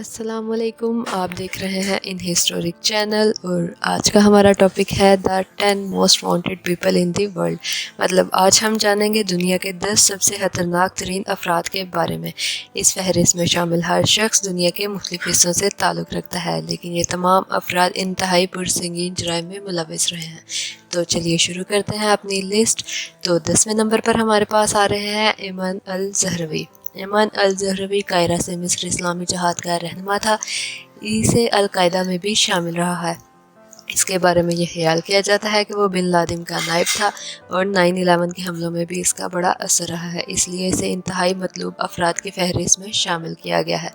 السلام علیکم، آپ دیکھ رہے ہیں ان ہسٹورک چینل اور آج کا ہمارا ٹاپک ہے دا 10 most wanted people in the world. مطلب آج ہم جانیں گے دنیا کے 10 سب سے خطرناک ترین افراد کے بارے میں۔ اس فہرست میں شامل ہر شخص دنیا کے مختلف حصوں سے تعلق رکھتا ہے، لیکن یہ تمام افراد انتہائی پرسنگین جرائم میں ملوث رہے ہیں۔ تو چلیے شروع کرتے ہیں اپنی لسٹ۔ تو 10ویں نمبر پر ہمارے پاس آ رہے ہیں ایمن الزہروی۔ ایمن الزہروی قاہرہ سے مصر اسلامی جہاد کا رہنما تھا۔ اسے القاعدہ میں بھی شامل رہا ہے۔ اس کے بارے میں یہ خیال کیا جاتا ہے کہ وہ بن لادن کا نائب تھا اور 9/11 کے حملوں میں بھی اس کا بڑا اثر رہا ہے، اس لیے اسے انتہائی مطلوب افراد کی فہرست میں شامل کیا گیا ہے۔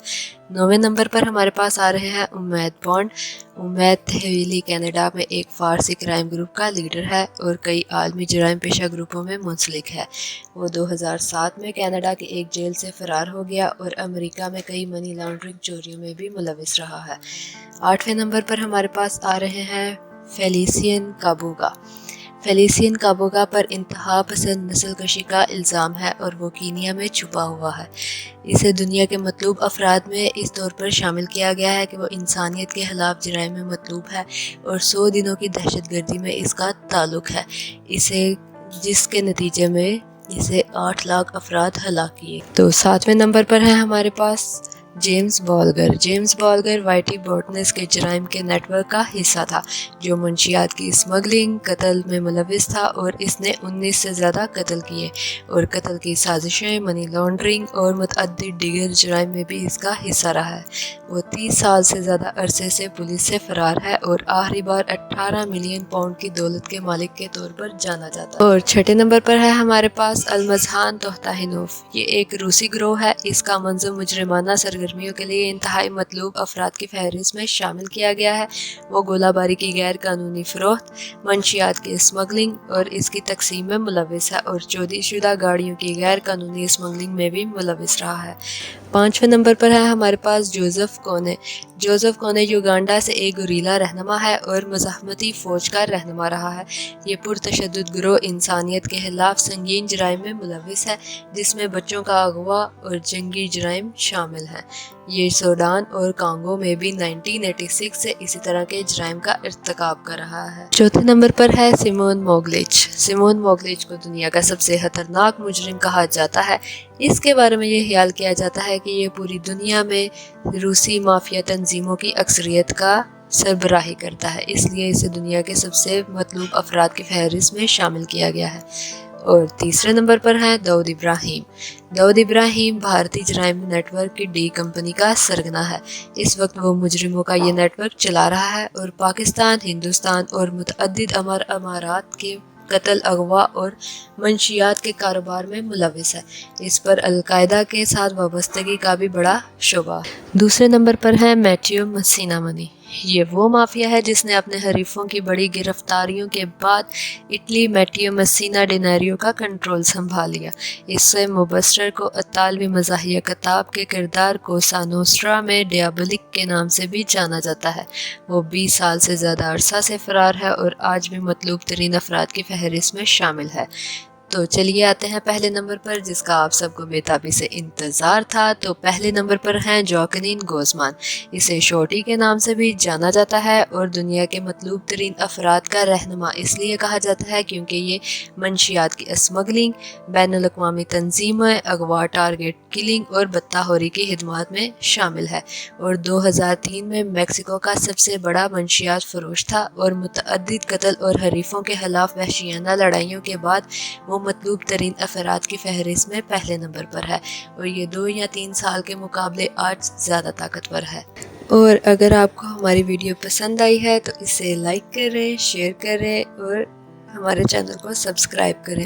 9ویں نمبر پر ہمارے پاس آ رہے ہیں امید بانڈ۔ امید تحویلی کینیڈا میں ایک فارسی کرائم گروپ کا لیڈر ہے اور کئی عالمی جرائم پیشہ گروپوں میں منسلک ہے۔ وہ 2007 میں کینیڈا کی ایک جیل سے فرار ہو گیا اور امریکہ میں کئی منی لانڈرنگ چوریوں میں بھی ملوث رہا ہے۔ 8ویں نمبر پر ہمارے پاس آ رہے ہیں فیلیسین کابوگا۔ فیلیسین کابوگا پر انتہا پسند نسل کشی کا الزام ہے اور وہ کینیا میں چھپا ہوا ہے۔ اسے دنیا کے مطلوب افراد میں اس طور پر شامل کیا گیا ہے کہ وہ انسانیت کے خلاف جرائم میں مطلوب ہے اور 100 دنوں کی دہشت گردی میں اس کا تعلق ہے، جس کے نتیجے میں اسے 8 لاکھ افراد ہلاک کیے۔ تو 7ویں نمبر پر ہے ہمارے پاس جیمز بالگر۔ جیمز بالگر وائٹی بورٹنس کے جرائم کے نیٹ ورک کا حصہ تھا، جو منشیات کی اسمگلنگ، قتل میں ملوث تھا اور اس نے 19 سے زیادہ قتل کیے اور قتل کی سازشیں، منی لانڈرنگ اور متعدد دیگر جرائم میں بھی اس کا حصہ رہا ہے۔ وہ 30 سال سے زیادہ عرصے سے پولیس سے فرار ہے اور آخری بار 18 ملین پاؤنڈ کی دولت کے مالک کے طور پر جانا جاتا ہے۔ اور 6 نمبر پر ہے ہمارے پاس المزہان توختانوف۔ یہ ایک روسی گروہ ہے۔ اس کا منظم مجرمانہ سرگرمیوں کے لیے انتہائی مطلوب افراد کی فہرست میں شامل کیا گیا ہے۔ وہ گولہ باری کی غیر قانونی فروخت، منشیات کی اسمگلنگ اور اس کی تقسیم میں ملوث ہے اور چوری شدہ گاڑیوں کی غیر قانونی اسمگلنگ میں بھی ملوث رہا ہے۔ 5ویں نمبر پر ہے ہمارے پاس جوزف کونے۔ جوزف کونے یوگانڈا سے ایک گوریلا رہنما ہے اور مزاحمتی فوج کا رہنما رہا ہے۔ یہ پرتشدد گروہ انسانیت کے خلاف سنگین جرائم میں ملوث ہے، جس میں بچوں کا اغوا اور جنگی جرائم شامل ہیں۔ یہ سوڈان اور کانگو میں بھی 1986 سے اسی طرح کے جرائم کا ارتکاب کر رہا ہے۔ 4 نمبر پر ہے سیمون موگلچ۔ سیمون موگلچ کو دنیا کا سب سے خطرناک مجرم کہا جاتا ہے۔ اس کے بارے میں یہ خیال کیا جاتا ہے کہ یہ پوری دنیا میں روسی مافیا تنظیموں کی اکثریت کا سربراہی کرتا ہے، اس لیے اسے دنیا کے سب سے مطلوب افراد کی فہرست میں شامل کیا گیا ہے۔ اور 3 نمبر پر ہے داؤد ابراہیم۔ داؤد ابراہیم بھارتی جرائم نیٹ ورک کی ڈی کمپنی کا سرگنا ہے۔ اس وقت وہ مجرموں کا یہ نیٹ ورک چلا رہا ہے اور پاکستان، ہندوستان اور متعدد امارات کے قتل، اغوا اور منشیات کے کاروبار میں ملوث ہے۔ اس پر القاعدہ کے ساتھ وابستگی کا بھی بڑا شبہ ہے۔ 2 نمبر پر ہے میٹیو مسینا منی۔ یہ وہ مافیا ہے جس نے اپنے حریفوں کی بڑی گرفتاریوں کے بعد اٹلی میٹیو مسینا ڈیناریو کا کنٹرول سنبھال لیا۔ اس سے مبشر کو اطالوی مزاحیہ کتاب کے کردار کوسا نوسٹرا میں ڈیابلک کے نام سے بھی جانا جاتا ہے۔ وہ 20 سال سے زیادہ عرصہ سے فرار ہے اور آج بھی مطلوب ترین افراد کی فہرست میں شامل ہے۔ تو چلیے آتے ہیں پہلے نمبر پر، جس کا آپ سب کو بے تابی سے انتظار تھا۔ تو پہلے نمبر پر ہیں جواکین گوزمان۔ اسے شورٹی کے نام سے بھی جانا جاتا ہے اور دنیا کے مطلوب ترین افراد کا رہنما اس لیے کہا جاتا ہے کیونکہ یہ منشیات کی اسمگلنگ، بین الاقوامی تنظیمیں، اغوا، ٹارگٹ کلنگ اور بتہ خوری کی خدمات میں شامل ہے اور 2003 میں میکسیکو کا سب سے بڑا منشیات فروش تھا اور متعدد قتل اور حریفوں کے خلاف وحشیانہ لڑائیوں کے بعد وہ مطلوب ترین افراد کی فہرست میں پہلے نمبر پر ہے اور یہ 2 یا 3 سال کے مقابلے آج زیادہ طاقتور ہے۔ اور اگر آپ کو ہماری ویڈیو پسند آئی ہے تو اسے لائک کریں، شیئر کریں اور ہمارے چینل کو سبسکرائب کریں۔